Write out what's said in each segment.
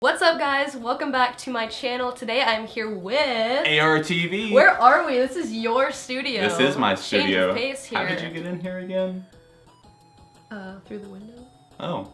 What's up, guys? Welcome back to my channel. Today I'm here with Artv. Where are we? This is your studio. This is my studio. Change of pace here. How did you get in here again? Through the window. Oh.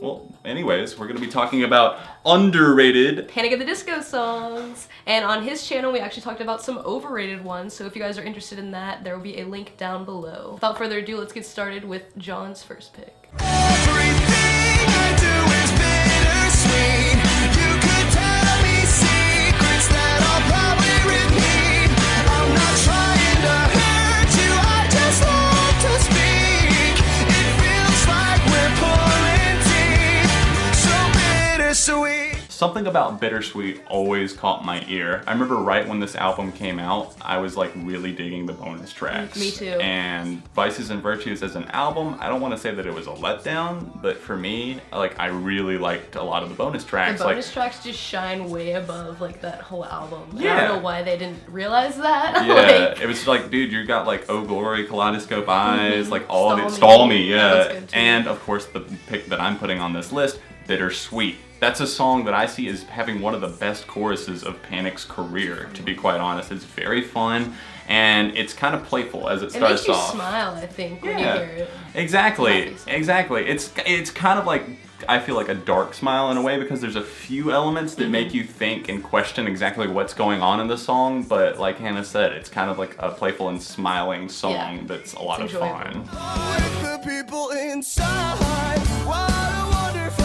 Well, anyways, we're going to be talking about underrated Panic at the Disco songs. And on his channel, we actually talked about some overrated ones. So if you guys are interested in that, there will be a link down below. Without further ado, let's get started with John's first pick. Everything I do is bittersweet. You could tell me secrets that I'll probably repeat. I'm not trying to hurt you, I just want to speak. It feels like we're pulling teeth, so bittersweet. Something about Bittersweet always caught my ear. I remember right when this album came out, I was like really digging the bonus tracks. Me too. And Vices and Virtues as an album, I don't want to say that it was a letdown, but for me, like I really liked a lot of the bonus tracks. The bonus tracks just shine way above like that whole album. Yeah. I don't know why they didn't realize that. Yeah, it was like, dude, you got like Oh Glory, Kaleidoscope Eyes, like all of it. Stall Me. Yeah. That's good too. And of course the pick that I'm putting on this list, Bittersweet. That's a song that I see as having one of the best choruses of Panic's career, to be quite honest. It's very fun, and it's kind of playful as it starts makes you off. smile, I think, when you hear it. Exactly, exactly. It's kind of like, I feel like a dark smile in a way, because there's a few elements that make you think and question exactly what's going on in the song, but like Hannah said, it's kind of like a playful and smiling song that's a lot of fun. With the people inside, what a wonderful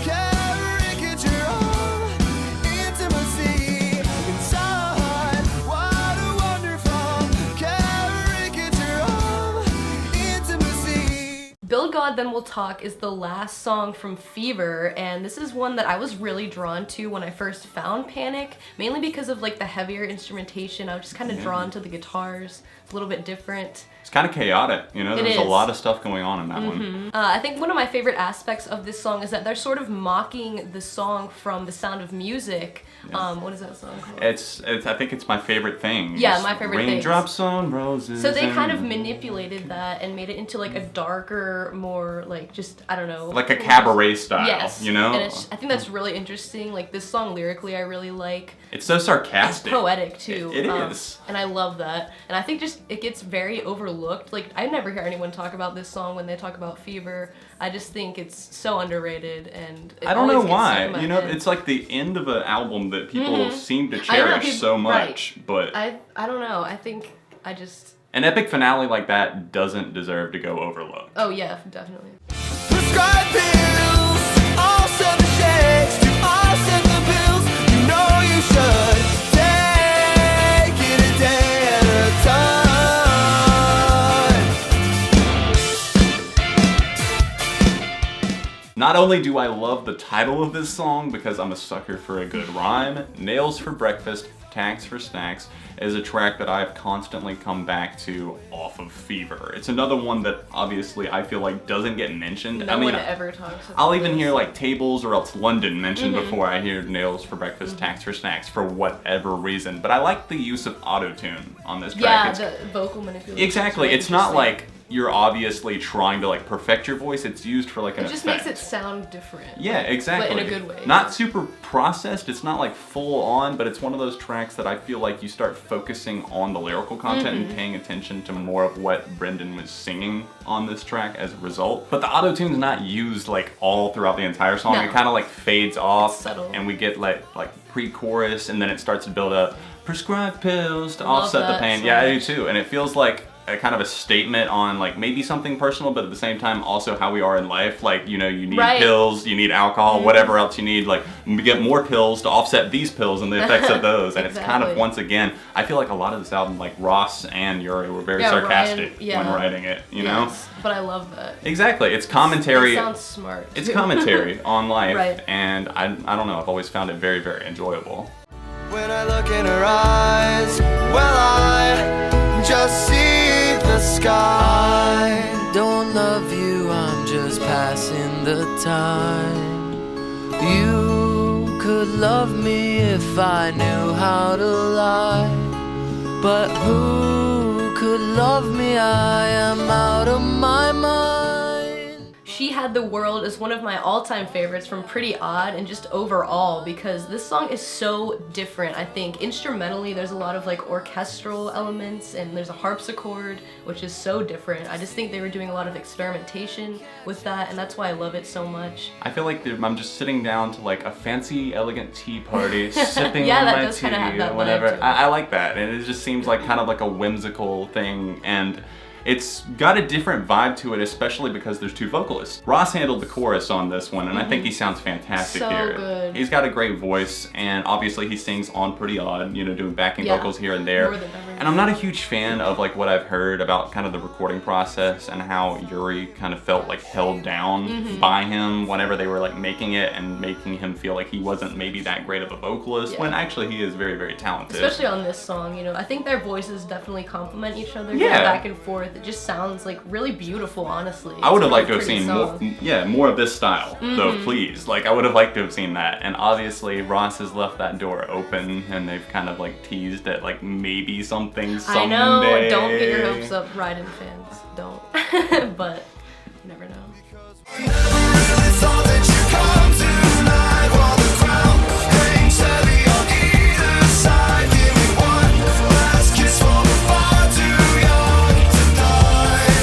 caricature of intimacy. Inside, what a wonderful caricature of intimacy. Build God Then We'll Talk is the last song from Fever, and this is one that I was really drawn to when I first found Panic, mainly because of like the heavier instrumentation. I was just kind of drawn to the guitars. It's a little bit different. It's kind of chaotic, you know? There's a is. lot of stuff going on in that one. I think one of my favorite aspects of this song is that they're sort of mocking the song from The Sound of Music. What is that song called? It's I think it's My Favorite Thing. Yeah, My Favorite Things. Raindrops on roses. So they kind of manipulated that and made it into like a darker, more like just, I don't know. like a cabaret style, Yes. you know? And I think that's really interesting. Like this song lyrically I really like. It's so sarcastic. It's poetic too. It is. And I love that. And I think just it gets very overlooked. Like I never hear anyone talk about this song when they talk about Fever. I just think it's so underrated, and it I don't know always gets why. stuck in my You know, head. it's like the end of an album that people seem to I know, cherish so much, but I don't know. I think I just. an epic finale like that doesn't deserve to go overlooked. Oh yeah, definitely. Prescribed pills, all set the shakes to offset the pills. You know you should take it a day at a time. Not only do I love the title of this song because I'm a sucker for a good rhyme, Nails for Breakfast, Tax for Snacks is a track that I've constantly come back to off of Fever. It's another one that obviously I feel like doesn't get mentioned. No one ever talks about I'll even this. hear like Tables or else London mentioned before I hear Nails for Breakfast, Tax for Snacks for whatever reason. But I like the use of auto-tune on this track. Yeah, the vocal manipulation. Exactly. It's not like you're obviously trying to like perfect your voice. It's used for like an It just effect. makes it sound different. Yeah, exactly. But in a good way. Not super processed, it's not like full on, but it's one of those tracks that I feel like you start focusing on the lyrical content and paying attention to more of what Brendan was singing on this track as a result. But the auto-tune's not used like all throughout the entire song. No. It kind of like fades off, It's subtle. and we get like pre-chorus, and then it starts to build up prescribed pills to offset the that pain. so Yeah, I do much. too, and it feels like a kind of a statement on like maybe something personal, but at the same time also how we are in life. Like, you know, you need Right. pills, you need alcohol, whatever else you need. Like, we get more pills to offset these pills and the effects of those. And it's kind of, Exactly. once again, I feel like a lot of this album, like Ross and Yuri were very Yeah, sarcastic Ryan, when writing it, you know? Yes, but I love that. Exactly. It's commentary. It sounds smart. It's commentary on life, Right. and I don't know, I've always found it very, very enjoyable. When I look in her eyes, well, I just see the sky. I don't love you, I'm just passing the time. You could love me if I knew how to lie. But who could love me? I am out of my mind. She Had the World is one of my all-time favorites from Pretty Odd, and just overall because this song is so different. I think instrumentally there's a lot of like orchestral elements and there's a harpsichord, which is so different. I just think they were doing a lot of experimentation with that, and that's why I love it so much. I feel like I'm just sitting down to like a fancy, elegant tea party, sipping Yeah, on that my does tea, kinda have that or vibe whatever. to it. I like that, and it just seems like kind of like a whimsical thing, and it's got a different vibe to it, especially because there's two vocalists. Ross handled the chorus on this one, and I think he sounds fantastic So here. good. He's got a great voice, and obviously he sings on Pretty Odd, you know, doing backing Yeah, vocals here and there. more than ever. And I'm not a huge fan of like what I've heard about kind of the recording process and how Yuri kind of felt like held down by him whenever they were like making it and making him feel like he wasn't maybe that great of a vocalist, Yeah. when actually he is very, very talented. Especially on this song, you know, I think their voices definitely complement each other, Yeah. going back and forth. It just sounds like really beautiful, honestly. I would It's have a liked to really have pretty seen song. more of this style, though, please. Like, I would have liked to have seen that. And obviously, Ross has left that door open, and they've kind of like teased at like maybe something someday. I know, don't get your hopes up, Raiden fans. Don't. But you never know. Really thought that you'd come tonight while the crowd hangs heavy on either side. Give me one last kiss for we're far too young to die.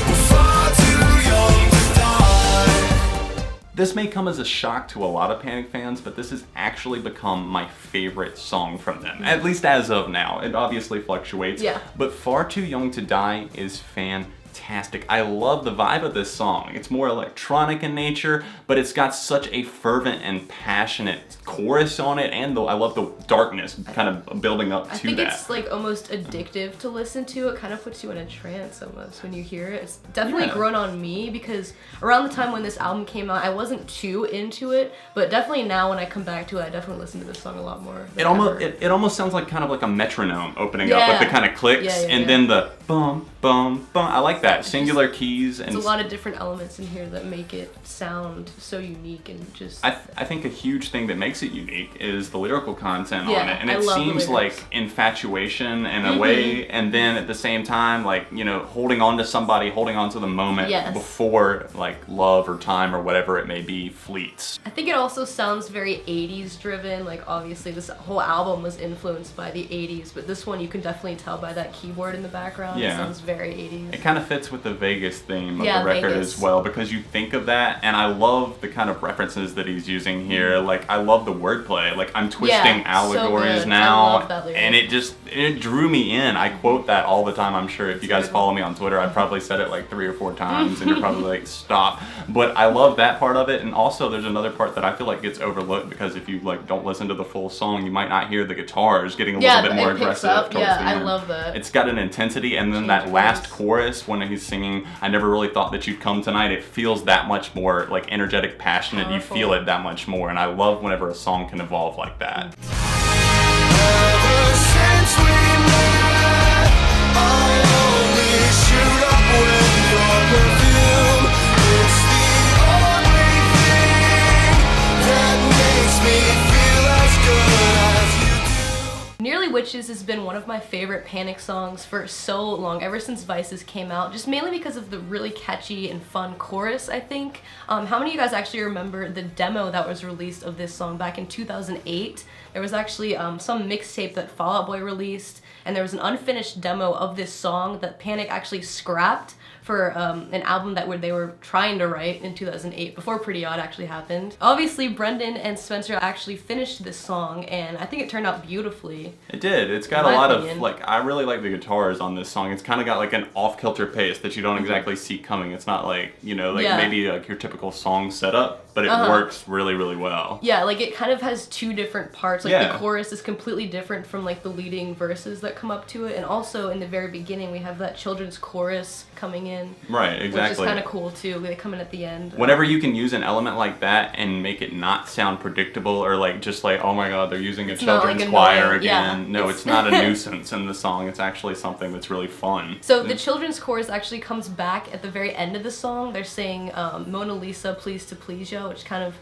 We're far too young to die. This may come as a shock to a lot of Panic fans, but this has actually become my favorite song from them, at least as of now. It obviously fluctuates, Yeah. but Far Too Young to Die is fantastic. I love the vibe of this song. It's more electronic in nature, but it's got such a fervent and passionate chorus on it, and I love the darkness kind of building up I to think that. it's like almost addictive to listen to. It kind of puts you in a trance almost when you hear it. It's definitely Yeah. grown on me because around the time when this album came out, I wasn't too into it, but definitely now when I come back to it, I definitely listen to this song a lot more. It almost sounds like kind of like a metronome opening up Yeah. with the kind of clicks, Yeah, and yeah. then the bum bum bum. I like that singular keys, and There's a lot of different elements in here that make it sound so unique and just. I think a huge thing that makes it unique is the lyrical content on Yeah, it, and I it love the seems lyrics. like infatuation in a way, and then at the same time, like, you know, holding on to somebody, holding on to the moment Yes. before like love or time or whatever it may be fleets. I think it also sounds very 80s driven. Like obviously this whole album was influenced by the 80s, but this one you can definitely tell by that keyboard in the background. Yeah. It sounds very 80s. It kind of fits with the Vegas theme of Yeah, the record Vegas. as well, because you think of that, and I love the kind of references that he's using here. Like, I love the wordplay. Like, I'm twisting Yeah, so allegories good. now, I love that lyric. and it drew me in. I quote that all the time. I'm sure if you guys good follow me on Twitter, I probably said it like 3 or 4 times, and you're probably like, stop. But I love that part of it, and also there's another part that I feel like gets overlooked, because if you like don't listen to the full song, you might not hear the guitars getting a Yeah, little bit more it picks aggressive. up. towards Yeah, the I end. love that. It's got an intensity, and then Change that last pace. chorus when he's singing, I never really thought that you'd come tonight, it feels that much more like energetic, passionate. Powerful. You feel it that much more, and I love whenever a song can evolve like that. Ever since we met, I only shoot up with your perfume. It's the only thing that makes me feel as good as you do. Nearly Witches has been one of my favorite Panic songs for so long, ever since Vices came out, just mainly because of the really catchy and fun chorus, I think. How many of you guys actually remember the demo that was released of this song back in 2008? There was actually some mixtape that Fall Out Boy released, and there was an unfinished demo of this song that Panic actually scrapped for an album that they were trying to write in 2008, before Pretty Odd actually happened. Obviously, Brendan and Spencer actually finished this song, and I think it turned out beautifully. It did. It's got In a my lot opinion. of, like, I really like the guitars on this song. It's kind of got like an off-kilter pace that you don't exactly see coming. It's not like, you know, like Yeah. maybe like your typical song setup, but it works really, really well. Yeah, like it kind of has two different parts. Like Yeah. the chorus is completely different from like the leading verses that come up to it, and also in the very beginning we have that children's chorus coming in, Right, which is exactly. kind of cool too. They come in at the end. Whenever you can use an element like that and make it not sound predictable, or like just like, oh my god, they're using a not, like, children's choir annoying. Yeah, again. No, it's not a nuisance in the song. It's actually something that's really fun. So the children's chorus actually comes back at the very end of the song. They're saying Mona Lisa, please to please ya, which kind of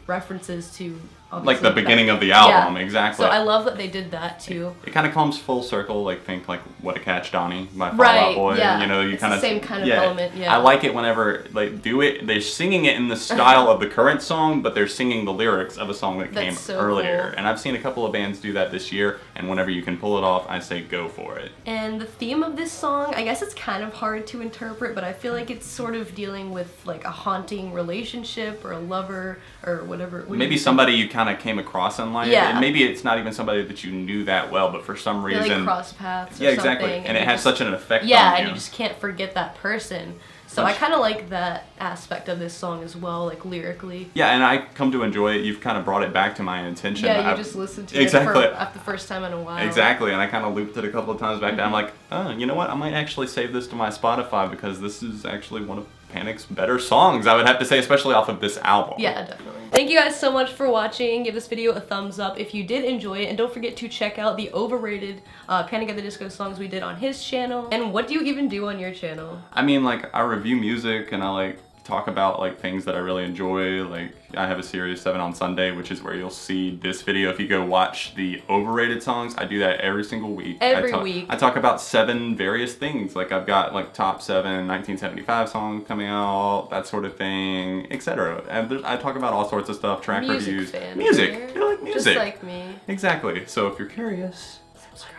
references to like the obviously beginning back- of the album, Yeah. exactly. So I love that they did that too. It kind of comes full circle, like think like What a Catch Donnie by Fall Right, Out Boy. yeah. You know, you It's kind the of same kind of element, yeah. I like it whenever like do it. They're singing it in the style of the current song, but they're singing the lyrics of a song that That's came so earlier. cool. And I've seen a couple of bands do that this year. And whenever you can pull it off, I say go for it. And the theme of this song, I guess it's kind of hard to interpret, but I feel like it's sort of dealing with like a haunting relationship or a lover or whatever. What do Maybe you somebody you kind of came across in life. Yeah. And maybe it's not even somebody that you knew that well, but for some think? They, reason. like cross paths or Yeah, exactly. something. And it you has just- such an effect Yeah, on and you. you just can't forget that person. So Much- I kind of like that aspect of this song as well, like lyrically. Yeah, and I come to enjoy it. You've kind of brought it back to my intention. Yeah, you I've- just listened to Exactly. it for the first time in a while. Exactly, and I kind of looped it a couple of times back down. I'm like, oh, you know what? I might actually save this to my Spotify because this is actually one of Panic's better songs, I would have to say, especially off of this album. Yeah, definitely. Thank you guys so much for watching. Give this video a thumbs up if you did enjoy it, and don't forget to check out the overrated Panic at the Disco songs we did on his channel. And what do you even do on your channel? I mean, like, I review music and I like talk about like things that I really enjoy. Like, I have a series 7 on Sunday, which is where you'll see this video. If you go watch the overrated songs, I do that every single week. Every week. I talk about 7 various things. Like, I've got like top 7 1975 songs coming out, that sort of thing, etc. And I talk about all sorts of stuff, track Music reviews. fan Music. here. You like music. Just like me. Exactly. So if you're curious, Subscribe.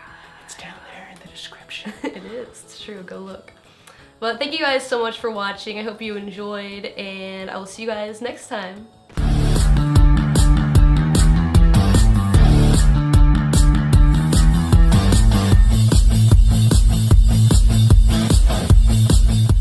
it's down there in the description. It is. It's true. Go look. But thank you guys so much for watching. I hope you enjoyed, and I will see you guys next time.